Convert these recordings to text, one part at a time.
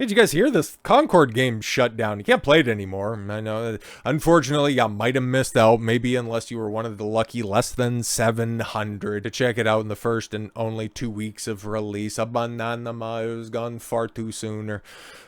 Did you guys hear this Concord game shut down? You can't play it anymore. I know. Unfortunately, you might have missed out. Maybe unless you were one of the lucky less than 700 to check it out in the first and only 2 weeks of release. A banana was gone far too soon, or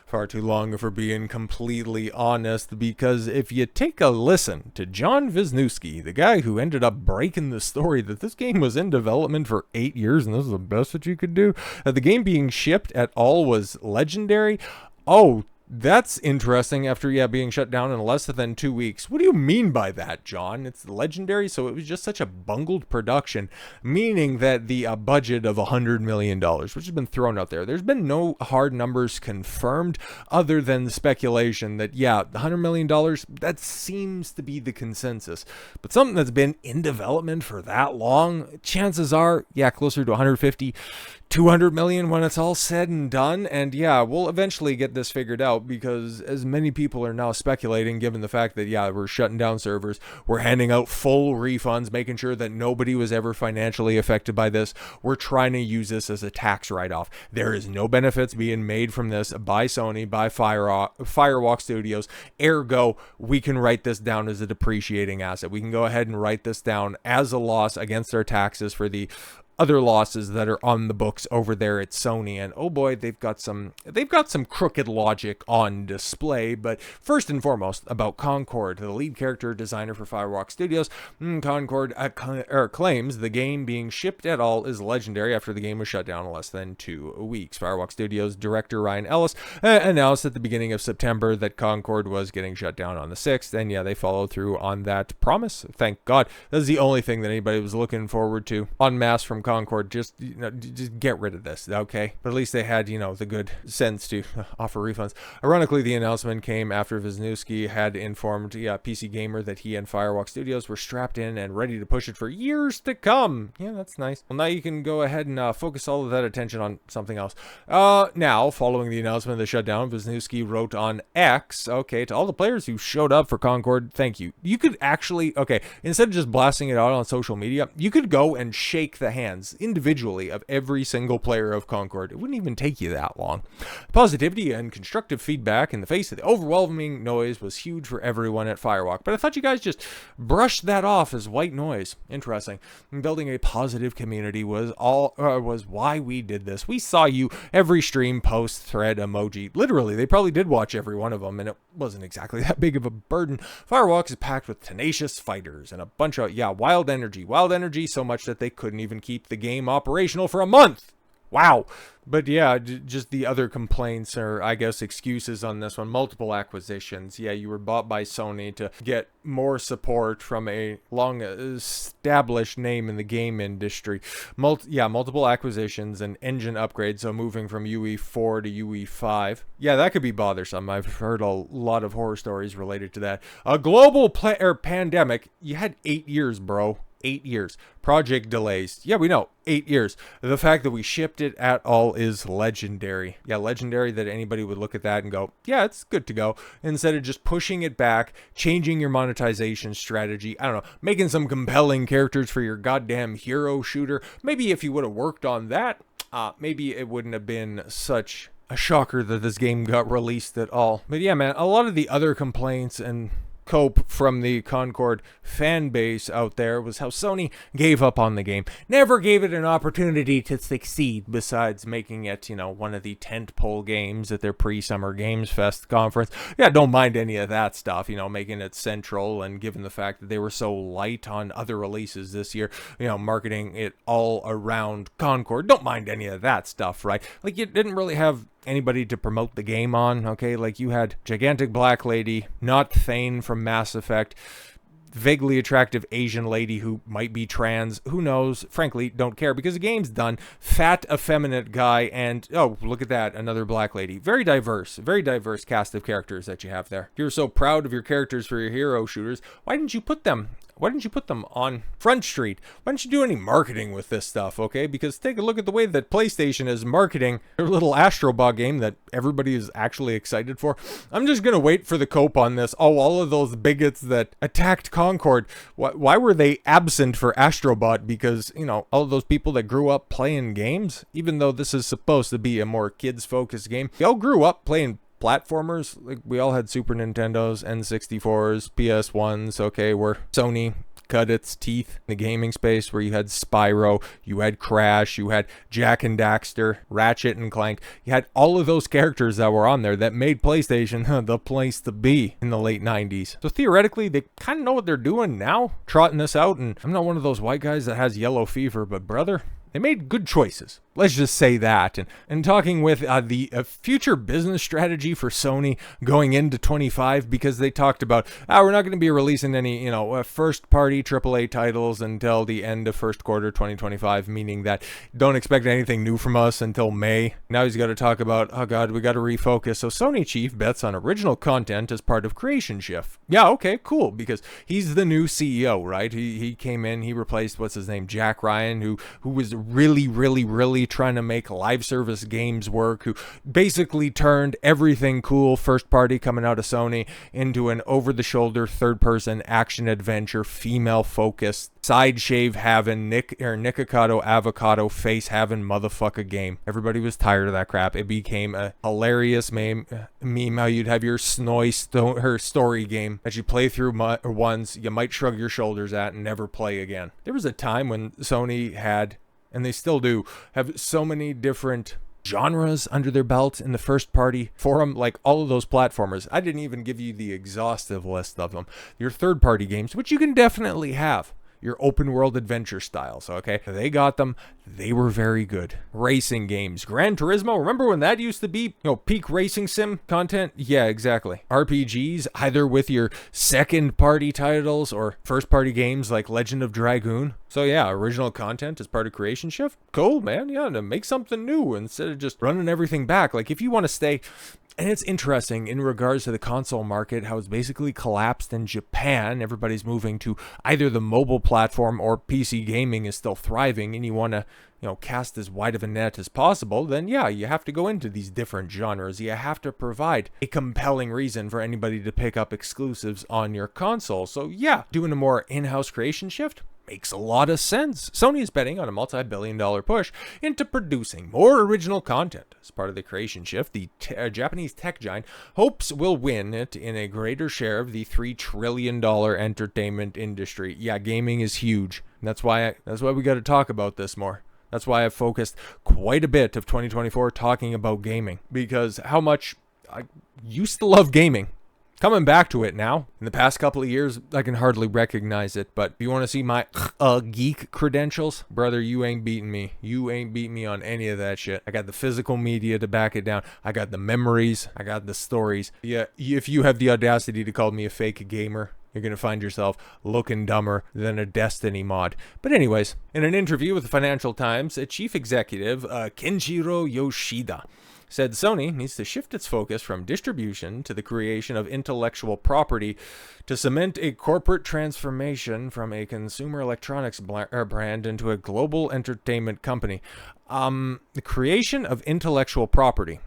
far too long, if we're being completely honest. Because if you take a listen to John Wisniewski, the guy who ended up breaking the story that this game was in development for 8 years and this is the best that you could do, that the game being shipped at all was legendary. Oh, that's interesting after, being shut down in less than 2 weeks. What do you mean by that, John? It's legendary, so it was just such a bungled production, meaning that the budget of $100 million, which has been thrown out there, there's been no hard numbers confirmed other than speculation that, the $100 million, that seems to be the consensus. But something that's been in development for that long, chances are, closer to 150, 200 million when it's all said and done. And we'll eventually get this figured out, because as many people are now speculating, given the fact that we're shutting down servers, we're handing out full refunds, making sure that nobody was ever financially affected by this. We're trying to use this as a tax write-off. There is no benefits being made from this by Sony, by Firewalk Studios. Ergo, we can write this down as a depreciating asset. We can go ahead and write this down as a loss against our taxes for the other losses that are on the books over there at Sony. And oh boy, they've got some crooked logic on display. But first and foremost, about Concord, the lead character designer for Firewalk Studios. Concord claims the game being shipped at all is legendary after the game was shut down in less than 2 weeks. Firewalk Studios director Ryan Ellis announced at the beginning of September that Concord was getting shut down on the 6th, and they followed through on that promise. Thank God. That's the only thing that anybody was looking forward to en masse from Concord. Just get rid of this, okay? But at least they had the good sense to offer refunds. Ironically, the announcement came after Wisniewski had informed PC Gamer that he and Firewalk Studios were strapped in and ready to push it for years to come. That's nice. Well, now you can go ahead and focus all of that attention on something else. Now, following the announcement of the shutdown, Wisniewski wrote on X, to all the players who showed up for Concord, thank you. You could actually, instead of just blasting it out on social media, you could go and shake the hands individually of every single player of Concord. It wouldn't even take you that long. Positivity and constructive feedback in the face of the overwhelming noise was huge for everyone at Firewalk, but I thought you guys just brushed that off as white noise. Interesting. Building a positive community was why we did this. We saw you every stream, post, thread, emoji. Literally, they probably did watch every one of them, and it wasn't exactly that big of a burden. Firewalk is packed with tenacious fighters and a bunch of wild energy, so much that they couldn't even keep the game operational for a month. Wow. But just the other complaints, or I guess excuses on this one. Multiple acquisitions. You were bought by Sony to get more support from a long established name in the game industry. Multiple acquisitions and engine upgrades, so moving from UE4 to UE5. That could be bothersome. I've heard a lot of horror stories related to that. A global pandemic. You had 8 years, bro. 8 years. Project delays. We know. 8 years. The fact that we shipped it at all is legendary. Legendary that anybody would look at that and go, it's good to go. Instead of just pushing it back, changing your monetization strategy. I don't know. Making some compelling characters for your goddamn hero shooter. Maybe if you would have worked on that, maybe it wouldn't have been such a shocker that this game got released at all. But man, a lot of the other complaints and cope from the Concord fan base out there was how Sony gave up on the game. Never gave it an opportunity to succeed besides making it, one of the tentpole games at their pre-Summer Games Fest conference. Don't mind any of that stuff, making it central, and given the fact that they were so light on other releases this year, marketing it all around Concord. Don't mind any of that stuff, right? Like, you didn't really have anybody to promote the game on, like you had gigantic black lady, not Thane from Mass Effect, vaguely attractive Asian lady who might be trans, who knows, frankly, don't care because the game's done, fat, effeminate guy, and oh, look at that, another black lady. Very diverse cast of characters that you have there. If you're so proud of your characters for your hero shooters, why didn't you put them why didn't you put them on Front Street? Why didn't you do any marketing with this stuff, okay? Because take a look at the way that PlayStation is marketing their little Astrobot game that everybody is actually excited for. I'm just going to wait for the cope on this. Oh, all of those bigots that attacked Concord, why were they absent for Astrobot? Because, you know, all of those people that grew up playing games, even though this is supposed to be a more kids-focused game, they all grew up playing platformers. Like, we all had Super Nintendos, N64s, PS1s, okay, where Sony cut its teeth in the gaming space, where you had Spyro, you had Crash, you had Jak and Daxter, Ratchet and Clank. You had all of those characters that were on there that made PlayStation the place to be in the late 90s. So theoretically, they kind of know what they're doing now, trotting this out. And I'm not one of those white guys that has yellow fever, but brother, they made good choices. Let's just say that. And talking with the future business strategy for Sony going into 25, because they talked about, we're not going to be releasing any, first-party AAA titles until the end of first quarter 2025, meaning that don't expect anything new from us until May. Now he's got to talk about, oh God, we got to refocus. So Sony chief bets on original content as part of Creation Shift. Yeah, okay, cool, because he's the new CEO, right? He came in, he replaced, what's his name, Jack Ryan, who was really trying to make live service games work, who basically turned everything cool first party coming out of Sony into an over-the-shoulder third-person action adventure, female-focused, side shave having, Nikocado avocado face having motherfucker game. Everybody was tired of that crap. It became a hilarious meme how you'd have your her story game that you play through once, you might shrug your shoulders at and never play again. There was a time when Sony had, and they still do, have so many different genres under their belt in the first party forum, like all of those platformers. I didn't even give you the exhaustive list of them. Your third party games, which you can definitely have. Your open world adventure styles, okay? They got them. They were very good. Racing games. Gran Turismo, remember when that used to be, peak racing sim content? Yeah, exactly. RPGs, either with your second party titles or first party games like Legend of Dragoon. So yeah, original content as part of Creation Shift. Cool, man. Yeah, to make something new instead of just running everything back. Like, if you want to stay... And it's interesting in regards to the console market, how it's basically collapsed in Japan. Everybody's moving to either the mobile platform or PC gaming is still thriving, and you want to, cast as wide of a net as possible, then yeah, you have to go into these different genres. You have to provide a compelling reason for anybody to pick up exclusives on your console. So yeah, doing a more in-house Creation Shift makes a lot of sense. Sony is betting on a multi-billion-dollar push into producing more original content. As part of the Creation Shift, the Japanese tech giant hopes will win it in a greater share of the $3 trillion entertainment industry. Yeah, gaming is huge. And that's why we got to talk about this more. That's why I've focused quite a bit of 2024 talking about gaming, because how much I used to love gaming. Coming back to it now, in the past couple of years, I can hardly recognize it, but if you want to see my geek credentials, brother, you ain't beating me. You ain't beating me on any of that shit. I got the physical media to back it down. I got the memories. I got the stories. Yeah, if you have the audacity to call me a fake gamer, you're going to find yourself looking dumber than a Destiny mod. But anyways, in an interview with the Financial Times, a chief executive, Kenshiro Yoshida, said Sony needs to shift its focus from distribution to the creation of intellectual property to cement a corporate transformation from a consumer electronics brand into a global entertainment company. The creation of intellectual property.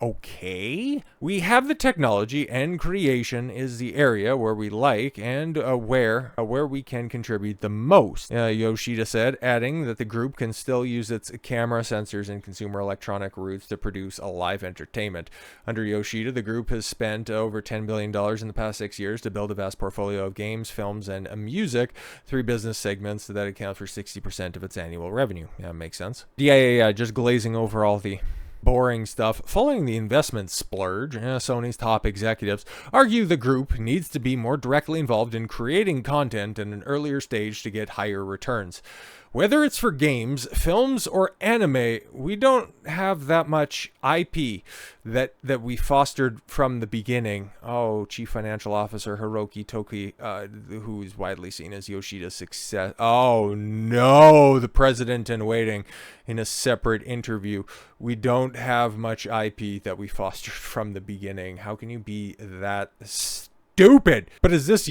Okay, we have the technology, and creation is the area where we like and where we can contribute the most, Yoshida said, adding that the group can still use its camera, sensors, and consumer electronic roots to produce a live entertainment. Under Yoshida, the group has spent over $10 billion in the past 6 years to build a vast portfolio of games, films, and music, 3 business segments that account for 60% of its annual revenue. Yeah, makes sense. Yeah, just glazing over all the boring stuff. Following the investment splurge, Sony's top executives argue the group needs to be more directly involved in creating content at an earlier stage to get higher returns. Whether it's for games, films, or anime, we don't have that much IP that we fostered from the beginning. Oh, Chief Financial Officer Hiroki Totoki, who is widely seen as Yoshida's success. Oh no, the president in waiting in a separate interview. We don't have much IP that we fostered from the beginning. How can you be that stupid. But as this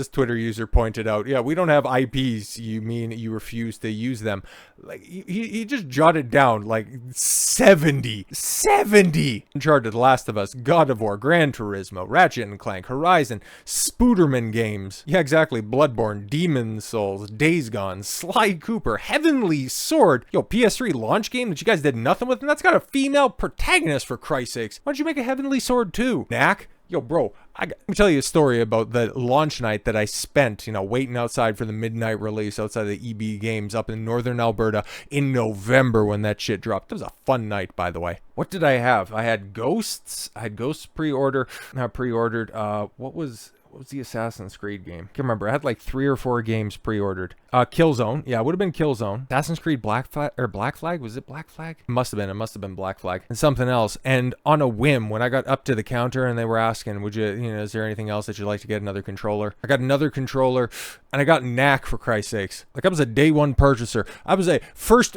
Twitter user pointed out, yeah, we don't have IPs. You mean you refuse to use them? Like, he just jotted down like 70. Uncharted, Last of Us, God of War, Gran Turismo, Ratchet and Clank, Horizon, Spooderman games. Yeah, exactly. Bloodborne, Demon Souls, Days Gone, Sly Cooper, Heavenly Sword. Yo, PS3 launch game that you guys did nothing with, and that's got a female protagonist, for Christ's sakes. Why don't you make a Heavenly Sword too? Knack? Yo, bro, let me tell you a story about the launch night that I spent, waiting outside for the midnight release outside the EB Games up in northern Alberta in November when that shit dropped. It was a fun night, by the way. What did I have? I had Ghosts. I had Ghosts pre-ordered. What was the Assassin's Creed game? Can't remember. I had like 3 or 4 games pre-ordered. Killzone. Yeah, it would have been Killzone. Assassin's Creed Black Flag? Was it Black Flag? It must have been Black Flag. And something else. And on a whim, when I got up to the counter and they were asking, would you, is there anything else that you'd like to get? Another controller? I got another controller, and I got Knack, for Christ's sakes. Like, I was a day one purchaser. I was a first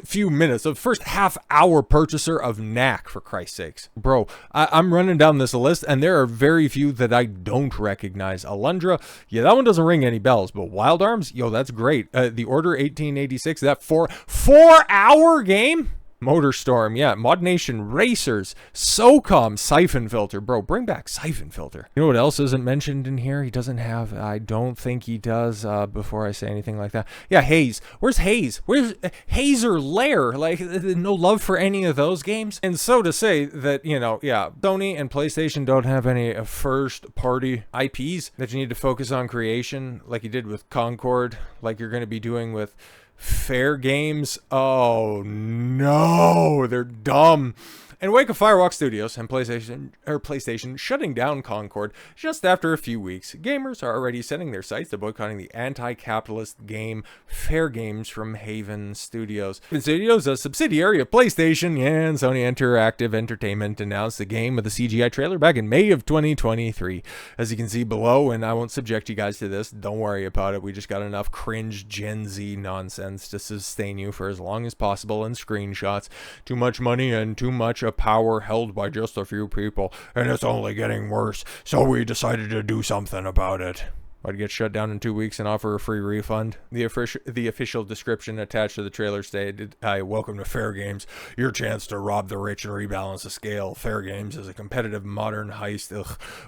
half hour purchaser of Knack, for Christ's sakes. Bro, I'm running down this list, and there are very few that I don't recognize. Alundra, yeah, that one doesn't ring any bells, but Wild Arms, yo, that's great. The Order 1886, that 4-hour game? Motorstorm, yeah. Mod Nation Racers, SOCOM, Siphon Filter. Bro, bring back Siphon Filter. You know what else isn't mentioned in here? He doesn't have, I don't think he does, before I say anything like that. Yeah, Haze. Where's Haze? Where's Hazer Lair? Like, no love for any of those games? And so to say that, yeah, Sony and PlayStation don't have any first-party IPs that you need to focus on creation, like you did with Concord, like you're going to be doing with Fairgames. Oh no, they're dumb. In wake of Firewalk Studios and PlayStation shutting down Concord just after a few weeks, gamers are already setting their sights to boycotting the anti-capitalist game Fairgames from Haven Studios. Haven Studios, a subsidiary of PlayStation and Sony Interactive Entertainment, announced the game with a CGI trailer back in May of 2023. As you can see below, and I won't subject you guys to this, don't worry about it, we just got enough cringe Gen Z nonsense to sustain you for as long as possible in screenshots. Too much money and too much a power held by just a few people, and it's only getting worse, so we decided to do something about it. I'd get shut down in 2 weeks and offer a free refund. The official description attached to the trailer stated, welcome to Fairgames, your chance to rob the rich and rebalance the scale. Fairgames is a competitive modern heist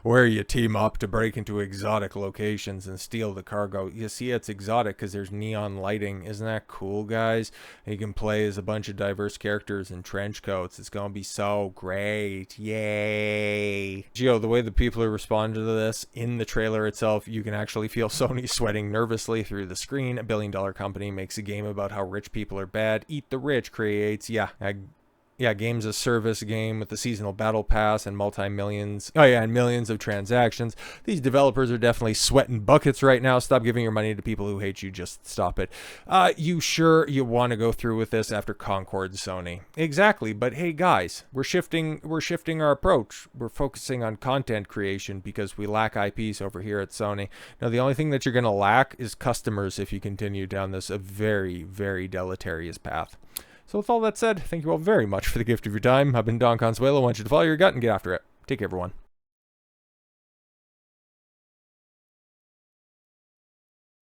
where you team up to break into exotic locations and steal the cargo. You see, it's exotic because there's neon lighting. Isn't that cool, guys? And you can play as a bunch of diverse characters in trench coats. It's going to be so great. Yay. Gio, the way the people who responded to this in the trailer itself, you can actually feel Sony sweating nervously through the screen. A billion-dollar company makes a game about how rich people are bad. Eat the Rich creates, games as service game with the seasonal battle pass and millions of transactions. These developers are definitely sweating buckets right now. Stop giving your money to people who hate you. Just stop it. You sure you want to go through with this after Concord, Sony? Exactly. But hey, guys, we're shifting our approach. We're focusing on content creation because we lack IPs over here at Sony. Now, the only thing that you're going to lack is customers if you continue down this a very, very deleterious path. So with all that said, thank you all very much for the gift of your time. I've been Don Consuelo. I want you to follow your gut and get after it. Take care, everyone.